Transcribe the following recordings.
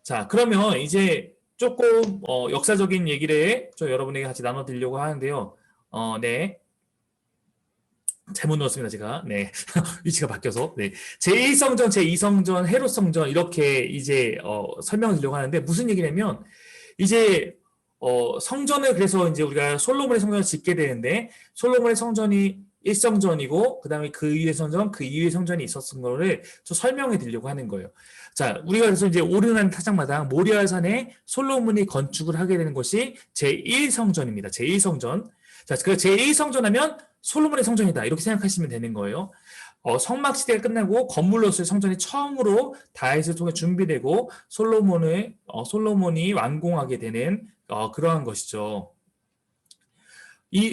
자, 그러면 이제 조금 역사적인 얘기를 좀 여러분에게 같이 나눠드리려고 하는데요. 네. 잘못 넣었습니다, 제가. 네. 위치가 바뀌어서. 네. 제1성전, 제2성전, 헤롯성전, 이렇게 이제, 설명을 드리려고 하는데, 무슨 얘기냐면, 이제, 성전을 그래서 이제 우리가 솔로몬의 성전을 짓게 되는데, 솔로몬의 성전이 1성전이고, 그 다음에 그 이후의 성전, 그 이후의 성전이 있었던 거를 좀 설명해 드리려고 하는 거예요. 자, 우리가 그래서 이제 오르는 타작마당 모리아산에 솔로몬이 건축을 하게 되는 것이 제1성전입니다. 제1성전. 자, 그 제1성전 하면 솔로몬의 성전이다. 이렇게 생각하시면 되는 거예요. 성막 시대가 끝나고 건물로서의 성전이 처음으로 다윗을 통해 준비되고 솔로몬이 완공하게 되는 그러한 것이죠.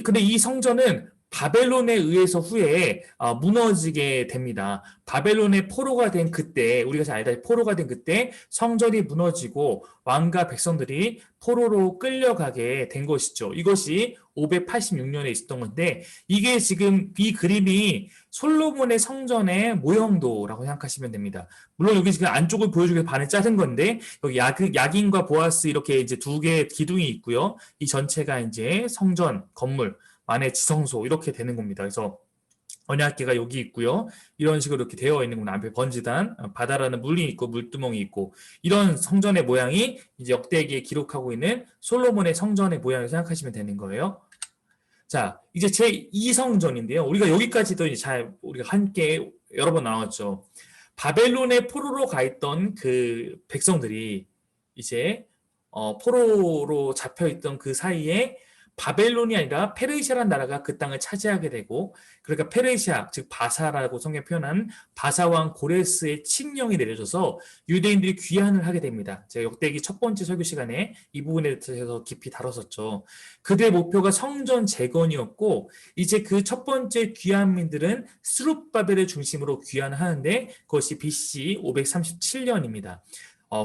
근데 이 성전은 바벨론에 의해서 후에 무너지게 됩니다. 바벨론의 포로가 된 그때, 우리가 잘 알다시피 포로가 된 그때 성전이 무너지고 왕과 백성들이 포로로 끌려가게 된 것이죠. 이것이 586년에 있었던 건데, 이게 지금 이 그림이 솔로몬의 성전의 모형도라고 생각하시면 됩니다. 물론 여기 지금 안쪽을 보여주기 위해서 반을 자른 건데, 여기 야긴과 보아스 이렇게 이제 두 개의 기둥이 있고요. 이 전체가 이제 성전, 건물, 만의 지성소 이렇게 되는 겁니다. 그래서 언약궤가 여기 있고요. 이런 식으로 이렇게 되어 있는 겁니다. 앞에 번지단, 바다라는 물이 있고 물두멍이 있고 이런 성전의 모양이 이제 역대기에 기록하고 있는 솔로몬의 성전의 모양을 생각하시면 되는 거예요. 자, 이제 제2성전인데요. 우리가 여기까지도 이제 우리가 함께 여러 번 나왔죠. 바벨론의 포로로 가 있던 그 백성들이 이제 포로로 잡혀 있던 그 사이에 바벨론이 아니라 페르시아라는 나라가 그 땅을 차지하게 되고, 그러니까 페르시아, 즉 바사라고 성경에 표현한 바사왕 고레스의 칙령이 내려져서 유대인들이 귀환을 하게 됩니다. 제가 역대기 첫 번째 설교 시간에 이 부분에 대해서 깊이 다뤘었죠. 그들의 목표가 성전 재건이었고, 이제 그 첫 번째 귀환민들은 스룹바벨을 중심으로 귀환을 하는데, 그것이 BC 537년입니다.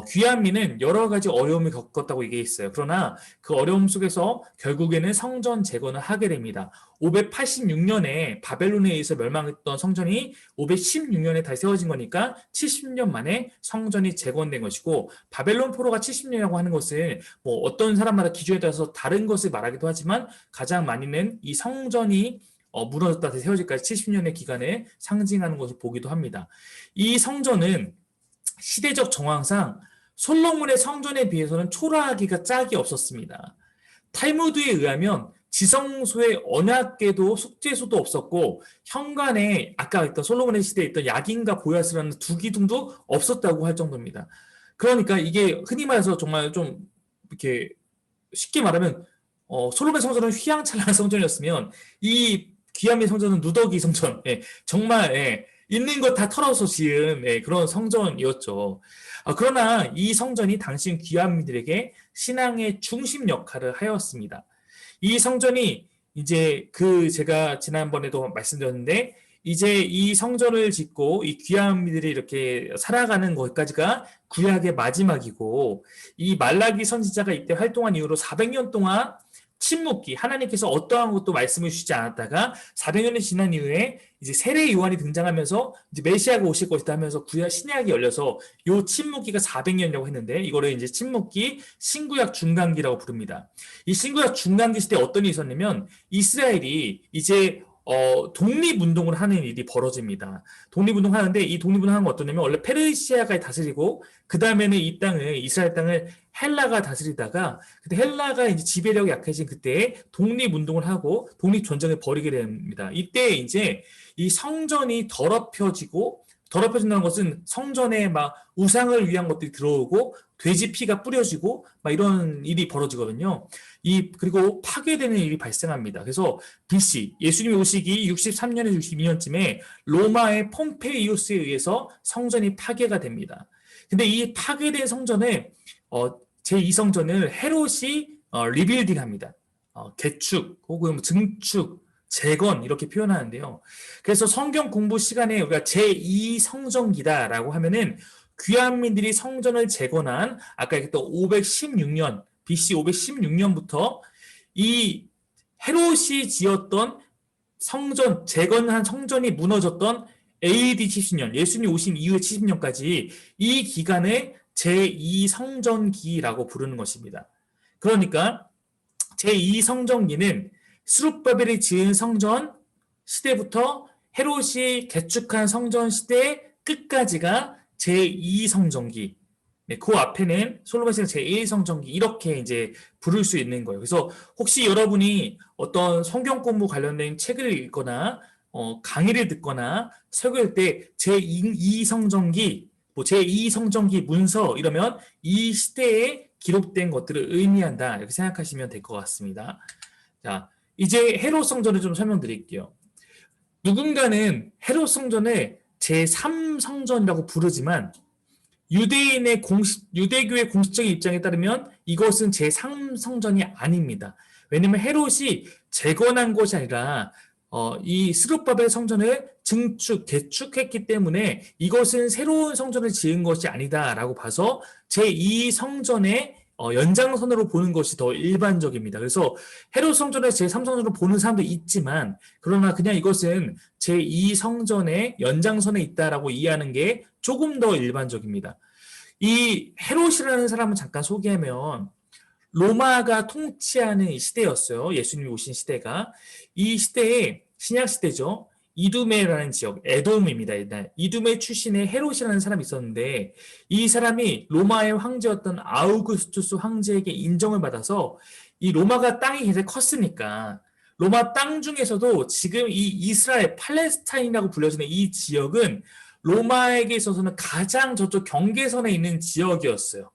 귀환민은 여러 가지 어려움을 겪었다고 얘기했어요. 그러나 그 어려움 속에서 결국에는 성전 재건을 하게 됩니다. 586년에 바벨론에 의해서 멸망했던 성전이 516년에 다시 세워진 거니까 70년 만에 성전이 재건된 것이고, 바벨론 포로가 70년이라고 하는 것은 뭐 어떤 사람마다 기준에 따라서 다른 것을 말하기도 하지만 가장 많이는 이 성전이 무너졌다 다시 세워질까지 70년의 기간을 상징하는 것을 보기도 합니다. 이 성전은 시대적 정황상 솔로몬의 성전에 비해서는 초라하기가 짝이 없었습니다. 탈무드에 의하면 지성소에 언약궤도 속죄소도 없었고, 현관에 아까 했던 솔로몬의 시대에 있던 야긴과 보야스라는 두 기둥도 없었다고 할 정도입니다. 그러니까 이게 흔히 말해서 정말 좀 이렇게 쉽게 말하면 솔로몬의 성전은 휘황찬란한 성전이었으면 이 귀한민 성전은 누더기 성전, 정말 있는 것 다 털어서 지은 그런 성전이었죠. 그러나 이 성전이 당시 귀환민들에게 신앙의 중심 역할을 하였습니다. 이 성전이 이제 제가 지난번에도 말씀드렸는데, 이제 이 성전을 짓고 이 귀환민들이 이렇게 살아가는 것까지가 구약의 마지막이고, 이 말라기 선지자가 이때 활동한 이후로 400년 동안 침묵기, 하나님께서 어떠한 것도 말씀을 주시지 않았다가 400년이 지난 이후에 이제 세례 요한이 등장하면서 이제 메시아가 오실 것이다 하면서 구약 신약이 열려서 요 침묵기가 400년이라고 했는데, 이거를 이제 침묵기 신구약 중간기라고 부릅니다. 이 신구약 중간기 시대에 어떤 일이 있었냐면, 이스라엘이 이제 독립운동을 하는 일이 벌어집니다. 독립운동 하는데, 이 독립운동 하는 건 어떠냐면, 원래 페르시아가 다스리고, 그 다음에는 이스라엘 땅을 헬라가 다스리다가, 그때 헬라가 이제 지배력이 약해진 그때에 독립운동을 하고, 독립전쟁을 벌이게 됩니다. 이때 이제 이 성전이 더럽혀진다는 것은 성전에 막 우상을 위한 것들이 들어오고, 돼지 피가 뿌려지고, 막 이런 일이 벌어지거든요. 그리고 파괴되는 일이 발생합니다. 그래서 BC, 예수님이 오시기 63년에서 62년쯤에 로마의 폼페이우스에 의해서 성전이 파괴가 됩니다. 근데 이 파괴된 성전을, 제2성전을 헤롯이 리빌딩 합니다. 개축, 혹은 증축, 재건, 이렇게 표현하는데요. 그래서 성경 공부 시간에 우리가 제2성전기다라고 하면은 귀환민들이 성전을 재건한 아까 얘기했던 516년, BC 516년부터 이 헤롯이 지었던 성전, 재건한 성전이 무너졌던 AD 70년, 예수님이 오신 이후의 70년까지 이 기간에 제2성전기라고 부르는 것입니다. 그러니까 제2성전기는 스룹바벨이 지은 성전 시대부터 헤롯이 개축한 성전 시대 끝까지가 제2성전기. 네, 그 앞에는 솔로몬 시대 제1성전기 이렇게 이제 부를 수 있는 거예요. 그래서 혹시 여러분이 어떤 성경 공부 관련된 책을 읽거나 강의를 듣거나 설교할 때 제2성전기, 뭐 제2성전기 문서 이러면 이 시대에 기록된 것들을 의미한다 이렇게 생각하시면 될 것 같습니다. 자, 이제 헤롯 성전을 좀 설명드릴게요. 누군가는 헤롯 성전을 제3성전이라고 부르지만 유대교의 공식적인 입장에 따르면 이것은 제3성전이 아닙니다. 왜냐하면 헤롯이 재건한 것이 아니라 이 스룹바벨 성전을 개축했기 때문에 이것은 새로운 성전을 지은 것이 아니다라고 봐서 제2성전의 연장선으로 보는 것이 더 일반적입니다. 그래서 헤롯 성전을 제3성전으로 보는 사람도 있지만 그러나 그냥 이것은 제2성전의 연장선에 있다라고 이해하는 게 조금 더 일반적입니다. 이 헤롯이라는 사람을 잠깐 소개하면 로마가 통치하는 시대였어요. 예수님이 오신 시대가. 이 시대에 신약 시대죠. 이두메라는 지역, 에돔입니다. 이두메 출신의 헤롯이라는 사람이 있었는데 이 사람이 로마의 황제였던 아우구스투스 황제에게 인정을 받아서 이 로마가 땅이 굉장히 컸으니까 로마 땅 중에서도 지금 이 이스라엘, 팔레스타인이라고 불려지는 이 지역은 로마에게 있어서는 가장 저쪽 경계선에 있는 지역이었어요.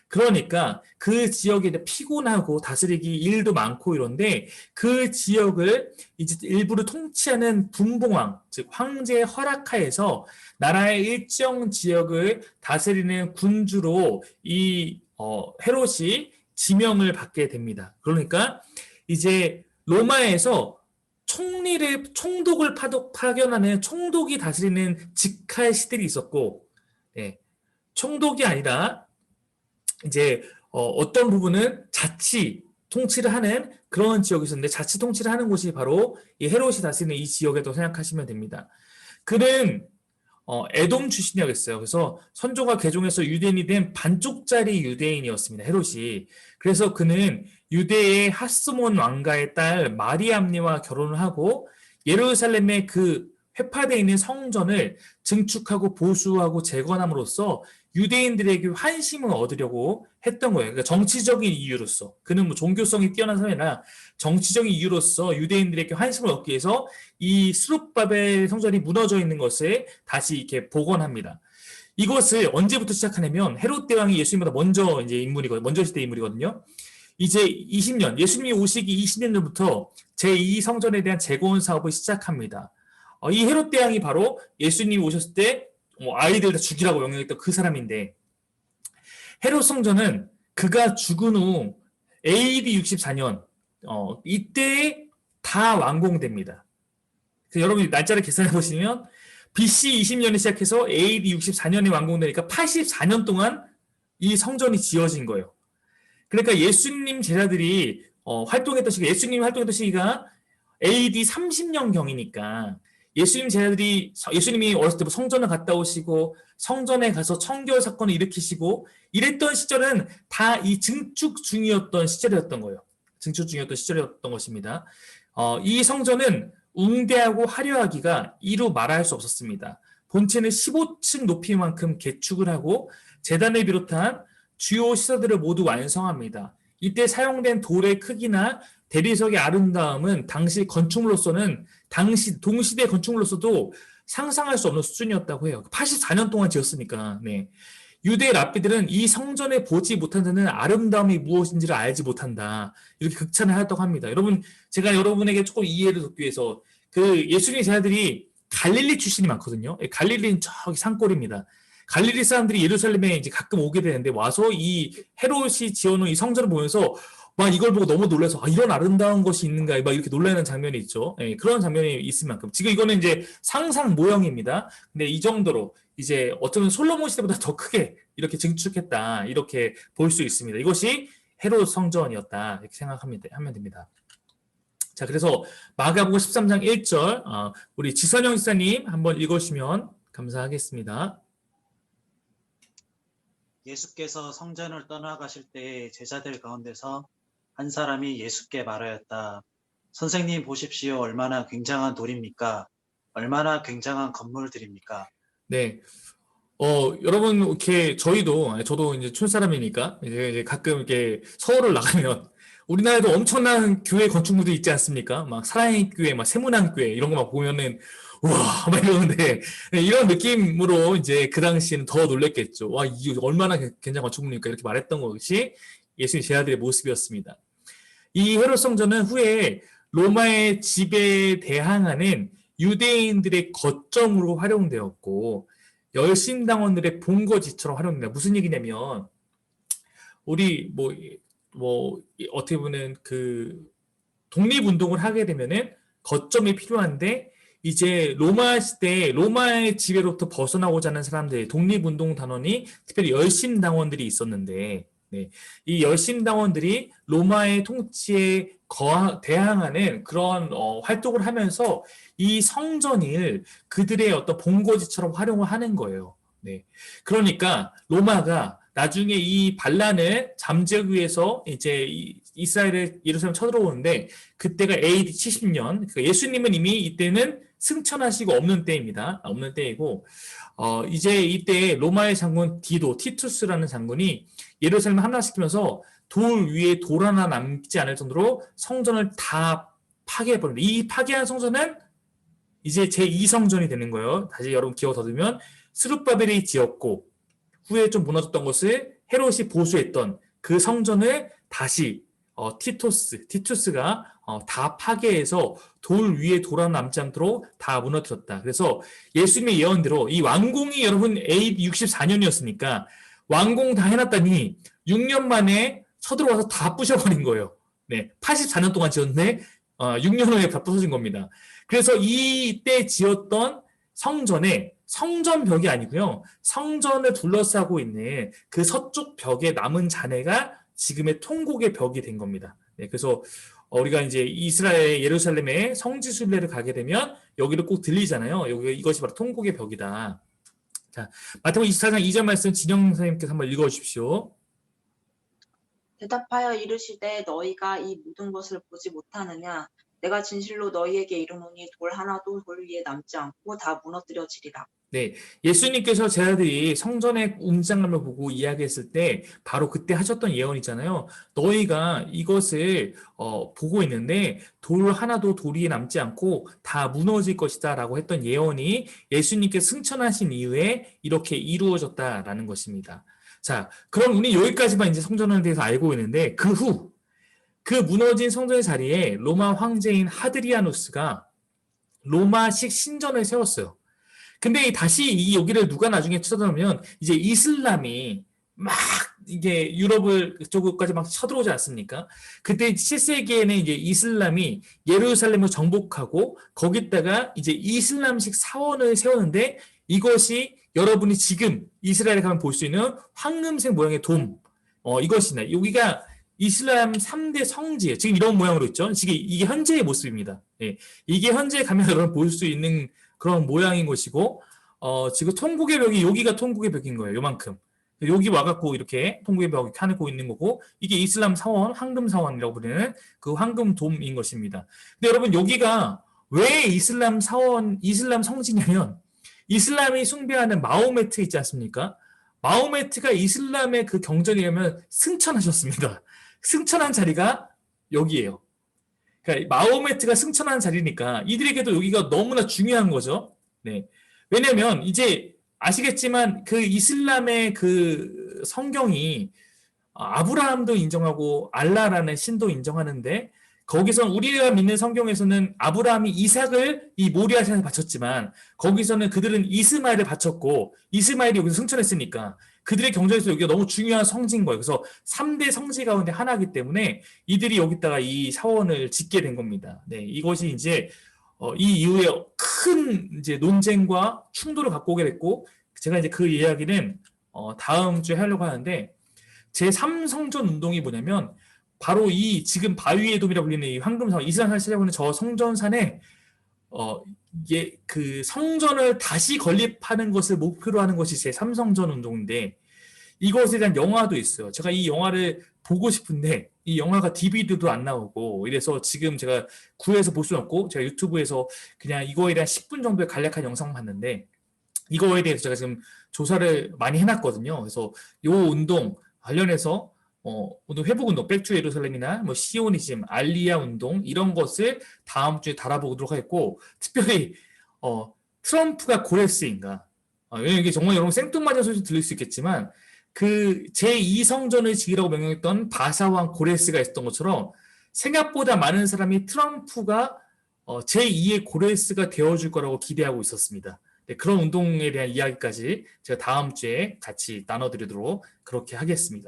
그러니까 그 지역에 피곤하고 다스리기 일도 많고 이런데 그 지역을 이제 일부러 통치하는 분봉왕, 즉 황제의 허락하에서 나라의 일정 지역을 다스리는 군주로 이 헤롯이 지명을 받게 됩니다. 그러니까 이제 로마에서 총독을 파견하는 총독이 다스리는 직할시들이 있었고, 예, 총독이 아니라 이제 어떤 부분은 자치 통치를 하는 그런 지역이 있었는데 자치 통치를 하는 곳이 바로 이 헤롯이 다스리는 이 지역이라고 생각하시면 됩니다. 그는 에돔 출신이었어요. 그래서 선조가 개종해서 유대인이 된 반쪽짜리 유대인이었습니다. 헤롯이. 그래서 그는 유대의 하스몬 왕가의 딸 마리암니와 결혼을 하고 예루살렘의 그 회파되어 있는 성전을 증축하고 보수하고 재건함으로써 유대인들에게 환심을 얻으려고 했던 거예요. 그러니까 정치적인 이유로서. 그는 뭐 종교성이 뛰어난 사람이 아니라 정치적인 이유로서 유대인들에게 환심을 얻기 위해서 이 스룹바벨 성전이 무너져 있는 것을 다시 이렇게 복원합니다. 이것을 언제부터 시작하냐면 헤롯 대왕이 예수님보다 먼저 이제 인물이거든요. 먼저 시대 인물이거든요. 이제 20년, 예수님이 오시기 20년 전부터 제2성전에 대한 재건 사업을 시작합니다. 이 헤롯 대왕이 바로 예수님이 오셨을 때 아이들 다 죽이라고 명령했던 그 사람인데 헤롯 성전은 그가 죽은 후 AD 64년 이때에 다 완공됩니다. 여러분이 날짜를 계산해 보시면 BC 20년에 시작해서 AD 64년에 완공되니까 84년 동안 이 성전이 지어진 거예요. 그러니까 예수님 제자들이 활동했던 시기, 예수님이 활동했던 시기가 AD 30년경이니까 예수님이 어렸을 때 성전을 갔다 오시고 성전에 가서 청결 사건을 일으키시고 이랬던 시절은 다 이 증축 중이었던 시절이었던 거예요. 증축 중이었던 시절이었던 것입니다. 이 성전은 웅대하고 화려하기가 이루 말할 수 없었습니다. 본체는 15층 높이만큼 개축을 하고 제단을 비롯한 주요 시설들을 모두 완성합니다. 이때 사용된 돌의 크기나 대리석의 아름다움은 당시 동시대 건축물로서도 상상할 수 없는 수준이었다고 해요. 84년 동안 지었으니까. 네. 유대 랍비들은 이 성전에 보지 못한 자는 아름다움이 무엇인지를 알지 못한다. 이렇게 극찬을 하였다고 합니다. 여러분, 제가 여러분에게 조금 이해를 돕기 위해서 그 예수님의 제자들이 갈릴리 출신이 많거든요. 갈릴리는 저기 산골입니다. 갈릴리 사람들이 예루살렘에 이제 가끔 오게 되는데 와서 이 헤롯이 지어놓은 이 성전을 보면서 막 이걸 보고 너무 놀라서 이런 아름다운 것이 있는가 막 이렇게 놀라는 장면이 있죠. 예, 그런 장면이 있을 만큼 지금 이거는 이제 상상 모형입니다. 근데 이 정도로 이제 어쩌면 솔로몬 시대보다 더 크게 이렇게 증축했다 이렇게 볼 수 있습니다. 이것이 헤롯 성전이었다 이렇게 하면 됩니다. 자, 그래서 마가복음 13장 1절 우리 지선영 지사님 한번 읽어주시면 감사하겠습니다. 예수께서 성전을 떠나가실 때에 제자들 가운데서 한 사람이 예수께 말하였다. 선생님 보십시오. 얼마나 굉장한 돌입니까? 얼마나 굉장한 건물들입니까? 네. 여러분, 이렇게, 저도 이제 촌 사람이니까, 이제 가끔 이렇게 서울을 나가면, 우리나라에도 엄청난 교회 건축물들이 있지 않습니까? 막 사랑의 교회, 막 세문안 교회, 이런 거 막 보면은, 우와, 막 이러는데, 네, 이런 느낌으로 이제 그 당시에는 더 놀랬겠죠. 와, 이게 얼마나 굉장한 건축물입니까? 이렇게 말했던 것이 예수님 제자들의 모습이었습니다. 이 헤롯 성전은 후에 로마의 지배에 대항하는 유대인들의 거점으로 활용되었고 열심당원들의 본거지처럼 활용된다. 무슨 얘기냐면 우리 어떻게 보면 그 독립운동을 하게 되면은 거점이 필요한데 이제 로마 시대에 로마의 지배로부터 벗어나고자 하는 사람들 독립운동 단원이 특별히 열심당원들이 있었는데 네, 이 열심당원들이 로마의 통치에 대항하는 그런 활동을 하면서 이 성전을 그들의 어떤 본거지처럼 활용을 하는 거예요. 네, 그러니까 로마가 나중에 이 반란을 잠재우기 위해서 이제 이스라엘을 예루살렘 쳐들어오는데 그때가 AD 70년. 예수님은 이미 이때는 승천하시고 없는 때입니다. 없는 때이고 이제 이때 로마의 장군 티투스라는 장군이 예루살렘을 함락시키면서 돌 위에 돌 하나 남지 않을 정도로 성전을 다 파괴해버립니다. 이 파괴한 성전은 이제 제2성전이 되는 거예요. 다시 여러분 기억 더듬으면 스룹바벨이 지었고 후에 좀 무너졌던 것을 헤롯이 보수했던 그 성전을 다시 티투스가 다 파괴해서 돌 위에 돌 하나 남지 않도록 다 무너뜨렸다. 그래서 예수님의 예언대로 이 완공이 여러분 AD 64년이었으니까 완공 다 해놨더니 6년 만에 쳐들어와서 다 부셔버린 거예요. 네, 84년 동안 지었는데 6년 후에 다 부서진 겁니다. 그래서 이때 지었던 성전에 성전벽이 아니고요. 성전을 둘러싸고 있는 그 서쪽 벽에 남은 잔해가 지금의 통곡의 벽이 된 겁니다. 네, 그래서 우리가 이제 이스라엘 예루살렘에 성지순례를 가게 되면 여기를 꼭 들리잖아요. 이것이 바로 통곡의 벽이다. 자, 마태복음 24장 2절 말씀 진영 선생님께서 한번 읽어주십시오. 대답하여 이르시되 너희가 이 모든 것을 보지 못하느냐? 내가 진실로 너희에게 이르노니 돌 하나도 돌 위에 남지 않고 다 무너뜨려지리라. 네, 예수님께서 제자들이 성전의 웅장함을 보고 이야기했을 때 바로 그때 하셨던 예언이잖아요. 너희가 이것을 보고 있는데 돌 하나도 돌 위에 남지 않고 다 무너질 것이다 라고 했던 예언이 예수님께 승천하신 이후에 이렇게 이루어졌다라는 것입니다. 자, 그럼 우리 여기까지만 이제 성전에 대해서 알고 있는데 그 후 그 무너진 성전의 자리에 로마 황제인 하드리아누스가 로마식 신전을 세웠어요. 근데 다시 여기를 누가 나중에 쳐들어오면 이제 이슬람이 막 이게 유럽을 그쪽까지 막 쳐들어오지 않습니까? 그때 7세기에는 이제 이슬람이 예루살렘을 정복하고 거기다가 이제 이슬람식 사원을 세웠는데 이것이 여러분이 지금 이스라엘에 가면 볼 수 있는 황금색 모양의 돔. 이것이네. 여기가 이슬람 3대 성지예요. 지금 이런 모양으로 있죠. 지금 이게 현재의 모습입니다. 예. 이게 현재 가면 여러분 볼 수 있는 그런 모양인 것이고, 지금 통곡의 벽이 여기가 통곡의 벽인 거예요. 요만큼. 여기 와갖고 이렇게 통곡의 벽이 켜놓고 있는 거고, 이게 이슬람 사원, 황금 사원이라고 부르는 그 황금 돔인 것입니다. 근데 여러분 여기가 왜 이슬람 사원, 이슬람 성지냐면, 이슬람이 숭배하는 마호메트 있지 않습니까? 마호메트가 이슬람의 그 경전에 의하면 승천하셨습니다. 승천한 자리가 여기예요. 그러니까 마호메트가 승천한 자리니까 이들에게도 여기가 너무나 중요한 거죠. 네. 왜냐면 이제 아시겠지만 그 이슬람의 그 성경이 아브라함도 인정하고 알라라는 신도 인정하는데 거기서 우리가 믿는 성경에서는 아브라함이 이삭을 이 모리아산에 바쳤지만 거기서는 그들은 이스마엘을 바쳤고 이스마엘이 여기서 승천했으니까 그들의 경전에서 여기가 너무 중요한 성지인 거예요. 그래서 3대 성지 가운데 하나이기 때문에 이들이 여기다가 이 사원을 짓게 된 겁니다. 네, 이것이 이제 이 이후에 큰 이제 논쟁과 충돌을 갖고 오게 됐고 제가 이제 그 이야기는 다음 주에 하려고 하는데 제3성전 운동이 뭐냐면 바로 이 지금 바위의 돔이라고 불리는 이 황금성 이스라엘을 찾아보는 저 성전산에 그 성전을 다시 건립하는 것을 목표로 하는 것이 제3성전 운동인데 이것에 대한 영화도 있어요. 제가 이 영화를 보고 싶은데 이 영화가 DVD도 안 나오고 이래서 지금 제가 구해서 볼 수는 없고 제가 유튜브에서 그냥 이거에 대한 10분 정도의 간략한 영상 봤는데 이거에 대해서 제가 지금 조사를 많이 해놨거든요. 그래서 요 운동 관련해서 오늘 회복 운동, 백투 예루살렘이나 뭐 시오니즘, 알리야 운동 이런 것을 다음 주에 다뤄보도록 하겠고 특별히 트럼프가 고레스인가? 이게 정말 여러분 생뚱맞은 소리 들릴 수 있겠지만 그 제2성전을 지으라고 명령했던 바사왕 고레스가 있었던 것처럼 생각보다 많은 사람이 트럼프가 제2의 고레스가 되어줄 거라고 기대하고 있었습니다. 네, 그런 운동에 대한 이야기까지 제가 다음 주에 같이 나눠드리도록 그렇게 하겠습니다.